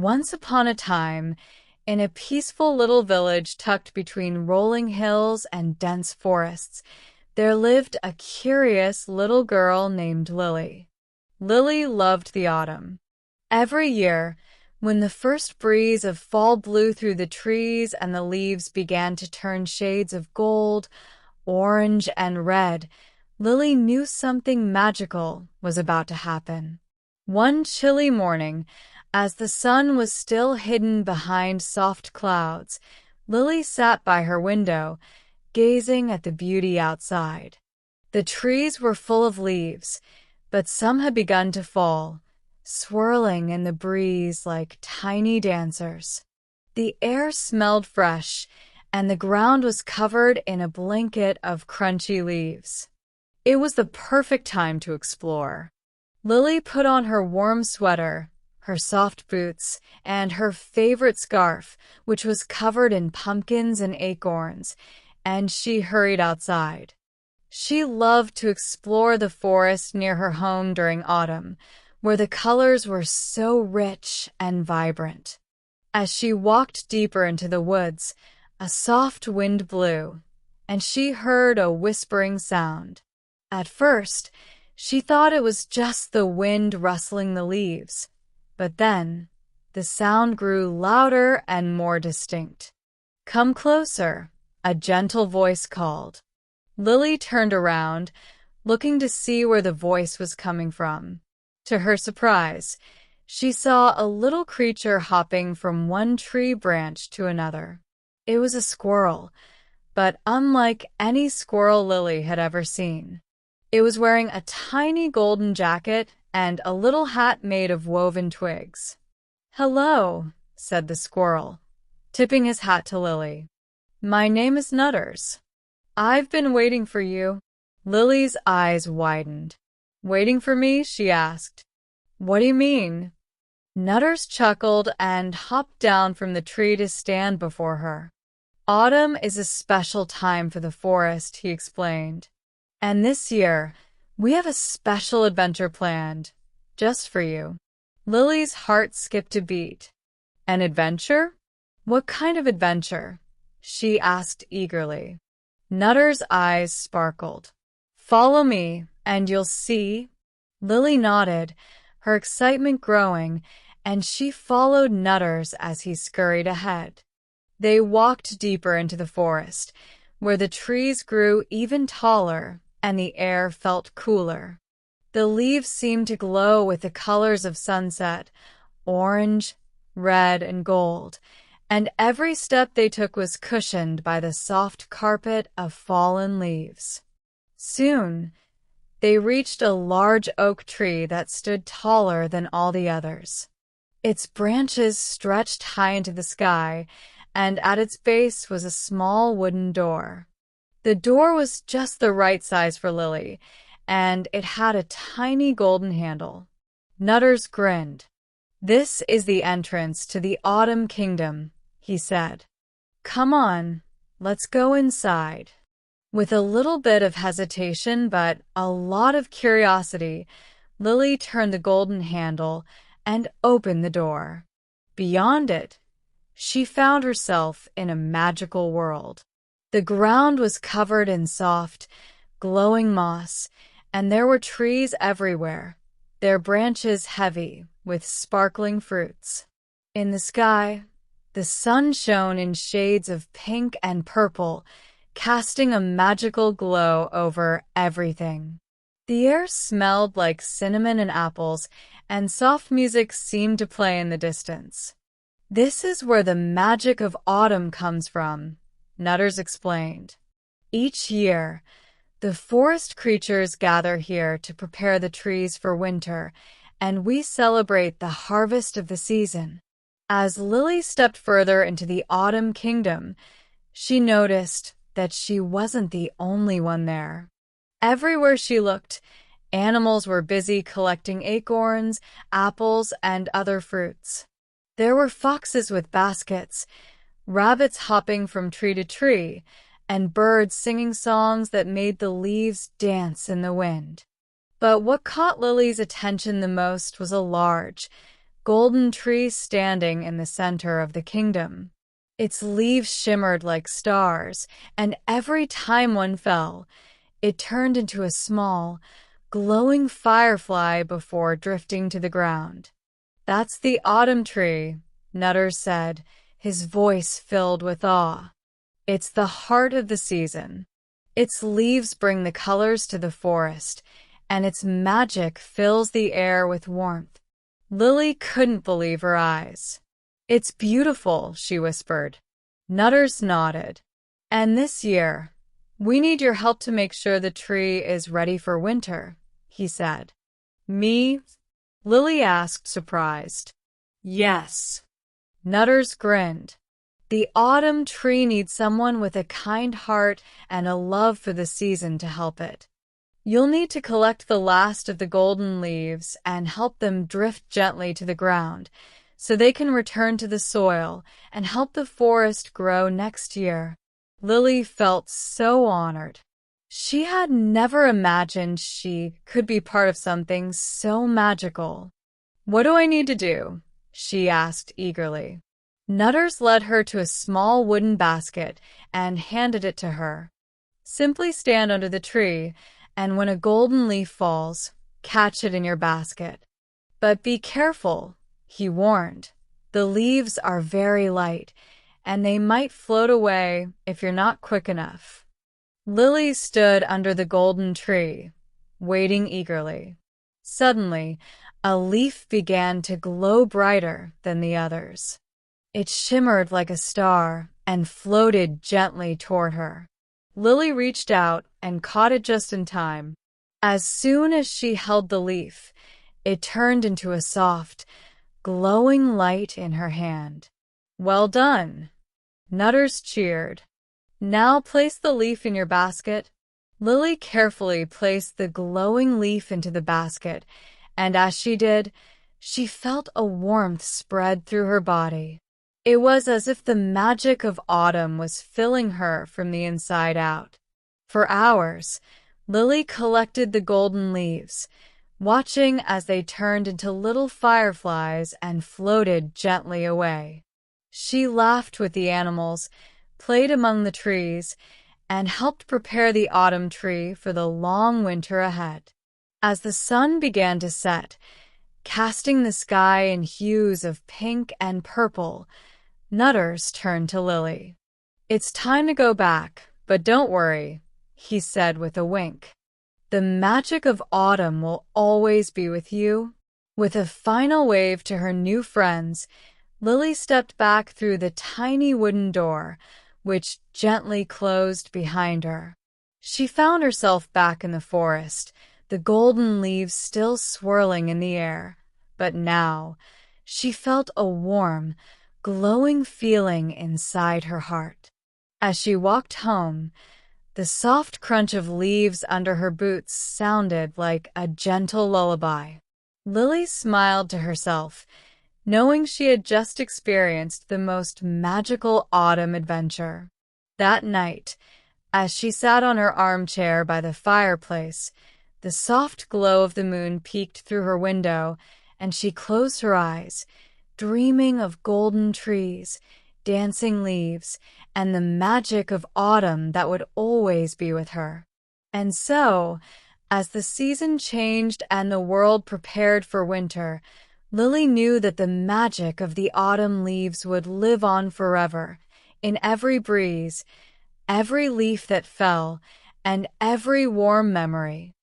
Once upon a time, in a peaceful little village tucked between rolling hills and dense forests, there lived a curious little girl named Lily. Lily loved the autumn. Every year, when the first breeze of fall blew through the trees and the leaves began to turn shades of gold, orange, and red, Lily knew something magical was about to happen. One chilly morning, as the sun was still hidden behind soft clouds, Lily sat by her window, gazing at the beauty outside. The trees were full of leaves, but some had begun to fall, swirling in the breeze like tiny dancers. The air smelled fresh, and the ground was covered in a blanket of crunchy leaves. It was the perfect time to explore. Lily put on her warm sweater, her soft boots, and her favorite scarf, which was covered in pumpkins and acorns, and she hurried outside. She loved to explore the forest near her home during autumn, where the colors were so rich and vibrant. As she walked deeper into the woods, a soft wind blew, and she heard a whispering sound. At first, she thought it was just the wind rustling the leaves, but then the sound grew louder and more distinct. "Come closer," a gentle voice called. Lily turned around, looking to see where the voice was coming from. To her surprise, she saw a little creature hopping from one tree branch to another. It was a squirrel, but unlike any squirrel Lily had ever seen. It was wearing a tiny golden jacket and a little hat made of woven twigs. "Hello," said the squirrel, tipping his hat to Lily. "My name is Nutters. I've been waiting for you." Lily's eyes widened. "Waiting for me?" she asked. "What do you mean?" Nutters chuckled and hopped down from the tree to stand before her. "Autumn is a special time for the forest," he explained. "And this year, we have a special adventure planned, just for you." Lily's heart skipped a beat. "An adventure? What kind of adventure?" she asked eagerly. Nutter's eyes sparkled. "Follow me, and you'll see." Lily nodded, her excitement growing, and she followed Nutters as he scurried ahead. They walked deeper into the forest, where the trees grew even taller and the air felt cooler. The leaves seemed to glow with the colors of sunset, orange, red, and gold, and every step they took was cushioned by the soft carpet of fallen leaves. Soon, they reached a large oak tree that stood taller than all the others. Its branches stretched high into the sky, and at its base was a small wooden door. The door was just the right size for Lily, and it had a tiny golden handle. Nutters grinned. "This is the entrance to the Autumn Kingdom," he said. "Come on, let's go inside." With a little bit of hesitation but a lot of curiosity, Lily turned the golden handle and opened the door. Beyond it, she found herself in a magical world. The ground was covered in soft, glowing moss, and there were trees everywhere, their branches heavy with sparkling fruits. In the sky, the sun shone in shades of pink and purple, casting a magical glow over everything. The air smelled like cinnamon and apples, and soft music seemed to play in the distance. "This is where the magic of autumn comes from," Nutters explained. "Each year, the forest creatures gather here to prepare the trees for winter, and we celebrate the harvest of the season." As Lily stepped further into the Autumn Kingdom, she noticed that she wasn't the only one there. Everywhere she looked, animals were busy collecting acorns, apples, and other fruits. There were foxes with baskets, rabbits hopping from tree to tree, and birds singing songs that made the leaves dance in the wind. But what caught Lily's attention the most was a large, golden tree standing in the center of the kingdom. Its leaves shimmered like stars, and every time one fell, it turned into a small, glowing firefly before drifting to the ground. "That's the autumn tree," Nutters said, his voice filled with awe. "It's the heart of the season. Its leaves bring the colors to the forest, and its magic fills the air with warmth." Lily couldn't believe her eyes. "It's beautiful," she whispered. Nutters nodded. "And this year, we need your help to make sure the tree is ready for winter," he said. "Me?" Lily asked, surprised. "Yes." Nutters grinned. "The autumn tree needs someone with a kind heart and a love for the season to help it. You'll need to collect the last of the golden leaves and help them drift gently to the ground so they can return to the soil and help the forest grow next year." Lily felt so honored. She had never imagined she could be part of something so magical. "What do I need to do?" she asked eagerly. Nutters led her to a small wooden basket and handed it to her. "Simply stand under the tree, and when a golden leaf falls, catch it in your basket. But be careful," he warned. "The leaves are very light, and they might float away if you're not quick enough." Lily stood under the golden tree, waiting eagerly. Suddenly, a leaf began to glow brighter than the others. It shimmered like a star and floated gently toward her. Lily reached out and caught it just in time. As soon as she held the leaf, it turned into a soft, glowing light in her hand. "Well done!" Nutters cheered. "Now place the leaf in your basket." Lily carefully placed the glowing leaf into the basket, and as she did, she felt a warmth spread through her body. It was as if the magic of autumn was filling her from the inside out. For hours, Lily collected the golden leaves, watching as they turned into little fireflies and floated gently away. She laughed with the animals, played among the trees, and helped prepare the autumn tree for the long winter ahead. As the sun began to set, casting the sky in hues of pink and purple, Nutters turned to Lily. "It's time to go back, but don't worry," he said with a wink. "The magic of autumn will always be with you." With a final wave to her new friends, Lily stepped back through the tiny wooden door, which gently closed behind her. She found herself back in the forest, the golden leaves still swirling in the air. But now, she felt a warm, glowing feeling inside her heart. As she walked home, the soft crunch of leaves under her boots sounded like a gentle lullaby. Lily smiled to herself, knowing she had just experienced the most magical autumn adventure. That night, as she sat on her armchair by the fireplace, the soft glow of the moon peeked through her window, and she closed her eyes, dreaming of golden trees, dancing leaves, and the magic of autumn that would always be with her. And so, as the season changed and the world prepared for winter, Lily knew that the magic of the autumn leaves would live on forever, in every breeze, every leaf that fell, and every warm memory.